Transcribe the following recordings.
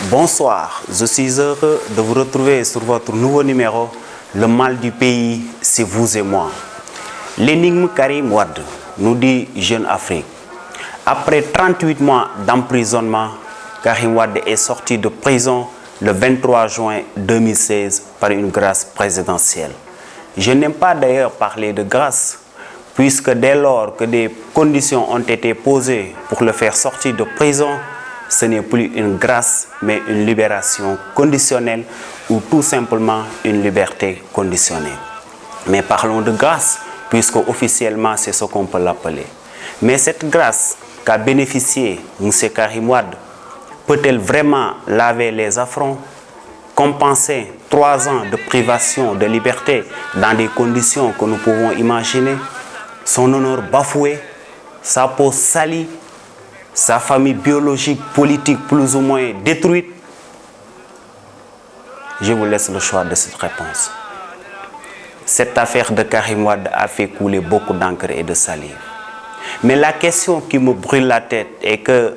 Bonsoir, je suis heureux de vous retrouver sur votre nouveau numéro. Le mal du pays, c'est vous et moi. L'énigme Karim Wade, nous dit Jeune Afrique. Après 38 mois d'emprisonnement, Karim Wade est sorti de prison le 23 juin 2016 par une grâce présidentielle. Je n'aime pas d'ailleurs parler de grâce, puisque dès lors que des conditions ont été posées pour le faire sortir de prison, ce n'est plus une grâce, mais une libération conditionnelle ou tout simplement une liberté conditionnelle. Mais parlons de grâce, puisque officiellement c'est ce qu'on peut l'appeler. Mais cette grâce qu'a bénéficié M. Karim Wade, peut-elle vraiment laver les affronts, compenser 3 ans de privation de liberté dans des conditions que nous pouvons imaginer, son honneur bafoué, sa peau salie, sa famille biologique, politique plus ou moins détruite? Je vous laisse le choix de cette réponse. Cette affaire de Karim Wade a fait couler beaucoup d'encre et de salive. Mais la question qui me brûle la tête est que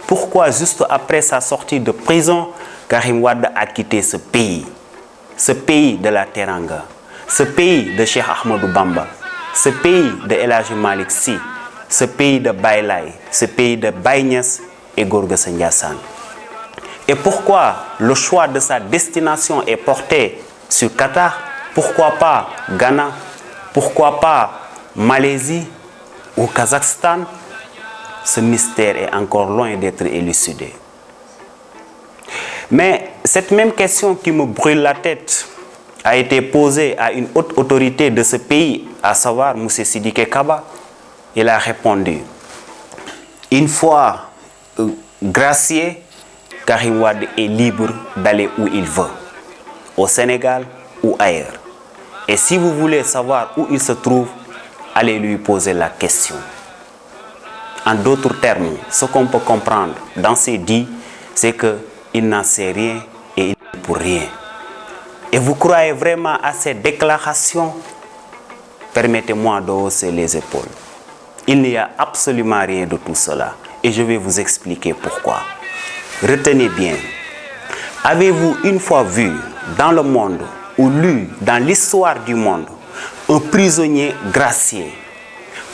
pourquoi juste après sa sortie de prison, Karim Wade a quitté ce pays de la Teranga, ce pays de Cheikh Ahmadou Bamba, ce pays de El Hadji Malick Sy, ce pays de Baye Laye, ce pays de Baye Niass et Gorgui Ndiassane. Et pourquoi le choix de sa destination est porté sur Qatar? Pourquoi pas Ghana? Pourquoi pas Malaisie ou Kazakhstan? Ce mystère est encore loin d'être élucidé. Mais cette même question qui me brûle la tête a été posée à une haute autorité de ce pays, à savoir M. Sidiki Kaba. Il a répondu: une fois gracié, Karim Wade est libre d'aller où il veut, au Sénégal ou ailleurs. Et si vous voulez savoir où il se trouve, allez lui poser la question. En d'autres termes, ce qu'on peut comprendre dans ces dits, c'est qu'il n'en sait rien et il n'est pour rien. Et vous croyez vraiment à ces déclarations? Permettez-moi de hausser les épaules. Il n'y a absolument rien de tout cela. Et je vais vous expliquer pourquoi. Retenez bien. Avez-vous une fois vu dans le monde ou lu dans l'histoire du monde un prisonnier gracié,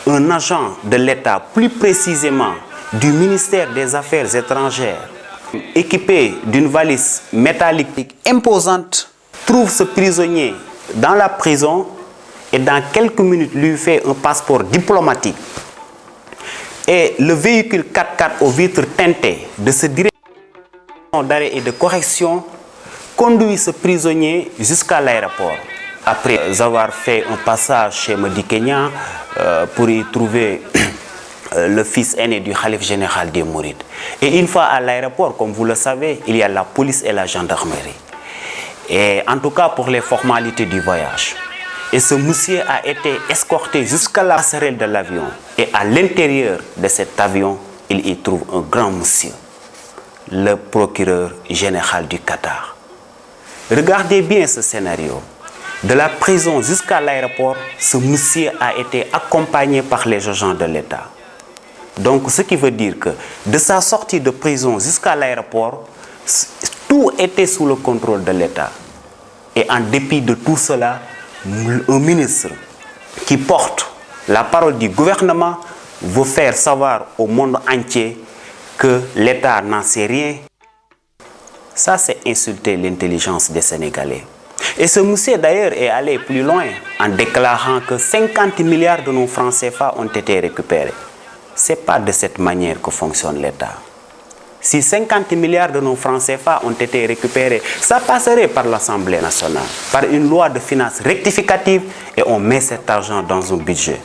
un agent de l'État, plus précisément du ministère des Affaires étrangères, équipé d'une valise métallique imposante, trouve ce prisonnier dans la prison et dans quelques minutes lui fait un passeport diplomatique? Et le véhicule 4x4 aux vitres teintées de ce directeur d'arrêt et de correction conduit ce prisonnier jusqu'à l'aéroport. Après avoir fait un passage chez Madické Niang pour y trouver le fils aîné du khalife général des Mourides. Et une fois à l'aéroport, comme vous le savez, il y a la police et la gendarmerie. Et en tout cas pour les formalités du voyage. Et ce monsieur a été escorté jusqu'à la passerelle de l'avion. Et à l'intérieur de cet avion, il y trouve un grand monsieur, le procureur général du Qatar. Regardez bien ce scénario. De la prison jusqu'à l'aéroport, ce monsieur a été accompagné par les agents de l'État. Donc ce qui veut dire que de sa sortie de prison jusqu'à l'aéroport, tout était sous le contrôle de l'État. Et en dépit de tout cela, un ministre qui porte la parole du gouvernement veut faire savoir au monde entier que l'État n'en sait rien. Ça, c'est insulter l'intelligence des Sénégalais. Et ce monsieur d'ailleurs est allé plus loin en déclarant que 50 milliards de nos francs CFA ont été récupérés. Ce n'est pas de cette manière que fonctionne l'État. Si 50 milliards de nos francs CFA ont été récupérés, ça passerait par l'Assemblée nationale, par une loi de finances rectificative, et on met cet argent dans un budget.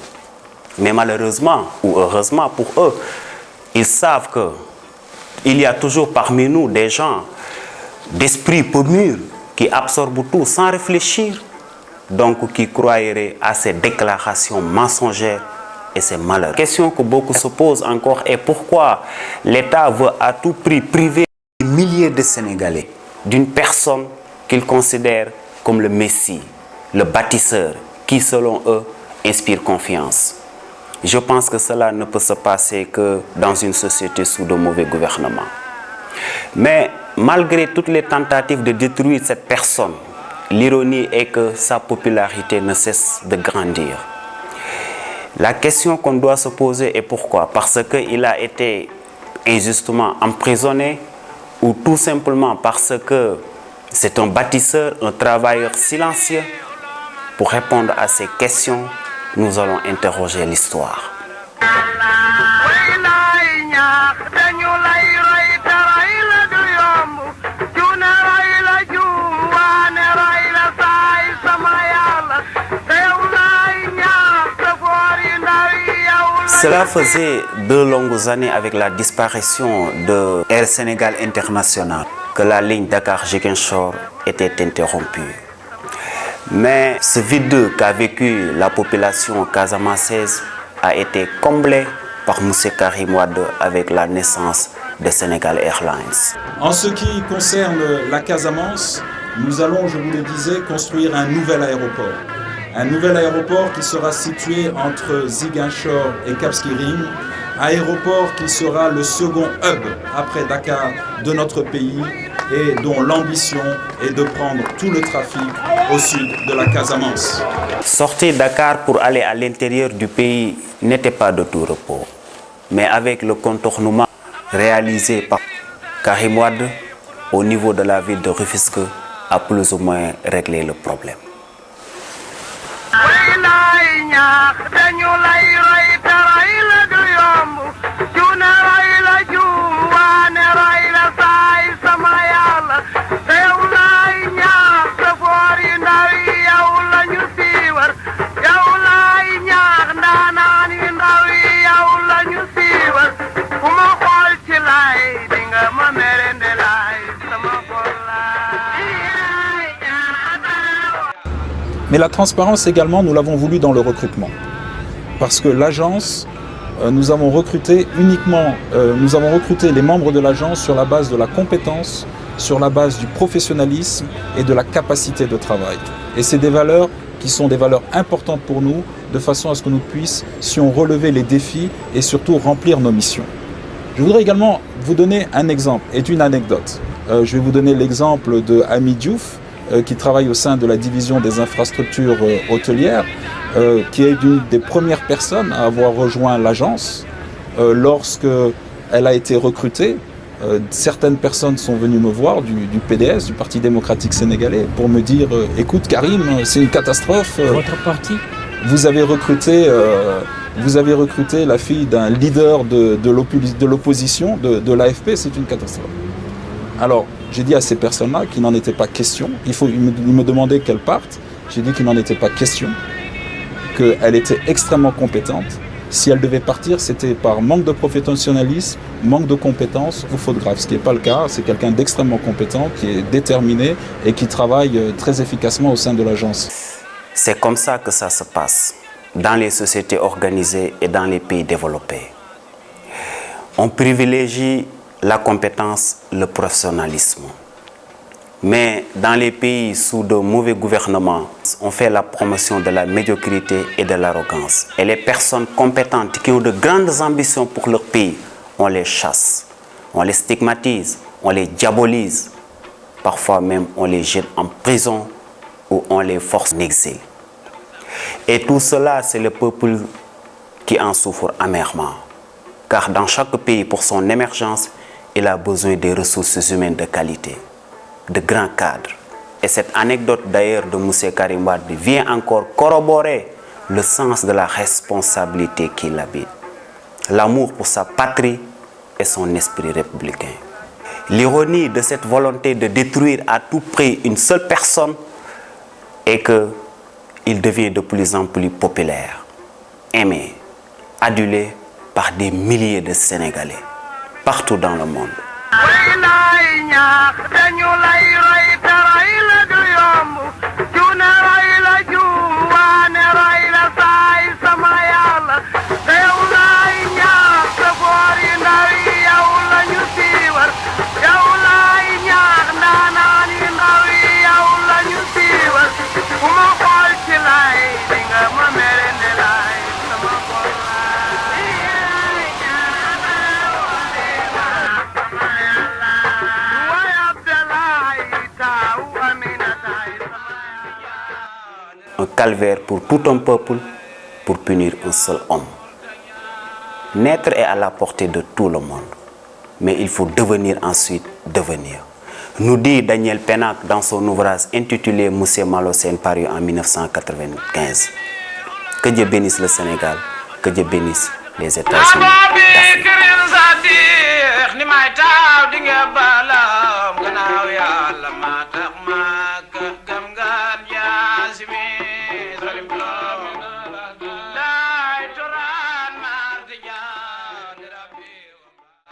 Mais malheureusement, ou heureusement pour eux, ils savent qu'il y a toujours parmi nous des gens d'esprit peu mûr qui absorbent tout sans réfléchir, donc qui croiraient à ces déclarations mensongères. Et c'est malheureux. La question que beaucoup se posent encore est pourquoi l'État veut à tout prix priver des milliers de Sénégalais d'une personne qu'ils considèrent comme le Messie, le bâtisseur, qui selon eux inspire confiance. Je pense que cela ne peut se passer que dans une société sous de mauvais gouvernements. Mais malgré toutes les tentatives de détruire cette personne, l'ironie est que sa popularité ne cesse de grandir. La question qu'on doit se poser est pourquoi? Parce qu'il a été injustement emprisonné ou tout simplement parce que c'est un bâtisseur, un travailleur silencieux? Pour répondre à ces questions, nous allons interroger l'histoire. Cela faisait 2 longues années avec la disparition de Air Sénégal International que la ligne Dakar-Ziguinchor était interrompue. Mais ce vide qu'a vécu la population casamançaise a été comblé par M. Karim Wade avec la naissance de Sénégal Airlines. En ce qui concerne la Casamance, nous allons, je vous le disais, construire un nouvel aéroport. Un nouvel aéroport qui sera situé entre Ziguinchor et Cap Skirring, aéroport qui sera le second hub après Dakar de notre pays et dont l'ambition est de prendre tout le trafic au sud de la Casamance. Sortir Dakar pour aller à l'intérieur du pays n'était pas de tout repos, mais avec le contournement réalisé par Karim Wade au niveau de la ville de Rufisque a plus ou moins réglé le problème. Mais la transparence également, nous l'avons voulu dans le recrutement. Parce que l'agence, nous avons recruté les membres de l'agence sur la base de la compétence, sur la base du professionnalisme et de la capacité de travail. Et c'est des valeurs qui sont des valeurs importantes pour nous, de façon à ce que nous puissions relever les défis et surtout remplir nos missions. Je voudrais également vous donner un exemple et une anecdote. Je vais vous donner l'exemple de Ami Diouf, qui travaille au sein de la division des infrastructures hôtelières, qui est une des premières personnes à avoir rejoint l'agence. Lorsqu'elle a été recrutée, certaines personnes sont venues me voir du PDS, du Parti démocratique sénégalais, pour me dire « Écoute Karim, c'est une catastrophe. Votre parti ? Vous avez recruté la fille d'un leader de l'opposition, de l'AFP, c'est une catastrophe. » Alors, j'ai dit à ces personnes-là qu'il n'en était pas question. Ils me demandaient qu'elles partent. J'ai dit qu'il n'en était pas question, qu'elle était extrêmement compétente. Si elle devait partir, c'était par manque de professionnalisme, manque de compétences ou faute grave. Ce qui n'est pas le cas. C'est quelqu'un d'extrêmement compétent, qui est déterminé et qui travaille très efficacement au sein de l'agence. C'est comme ça que ça se passe dans les sociétés organisées et dans les pays développés. On privilégie la compétence, le professionnalisme. Mais dans les pays sous de mauvais gouvernements, on fait la promotion de la médiocrité et de l'arrogance. Et les personnes compétentes qui ont de grandes ambitions pour leur pays, on les chasse, on les stigmatise, on les diabolise. Parfois même, on les jette en prison ou on les force en exil. Et tout cela, c'est le peuple qui en souffre amèrement. Car dans chaque pays, pour son émergence, il a besoin des ressources humaines de qualité, de grands cadres. Et cette anecdote d'ailleurs de M. Karim Wade vient encore corroborer le sens de la responsabilité qu'il habite, l'amour pour sa patrie et son esprit républicain. L'ironie de cette volonté de détruire à tout prix une seule personne est qu'il devient de plus en plus populaire, aimé, adulé par des milliers de Sénégalais partout dans le monde. un calvaire pour tout un peuple, pour punir un seul homme. Naître est à la portée de tout le monde, mais il faut devenir ensuite devenir. Nous dit Daniel Pennac dans son ouvrage intitulé Monsieur Malocène paru en 1995. Que Dieu bénisse le Sénégal, que Dieu bénisse les États-Unis d'Afrique.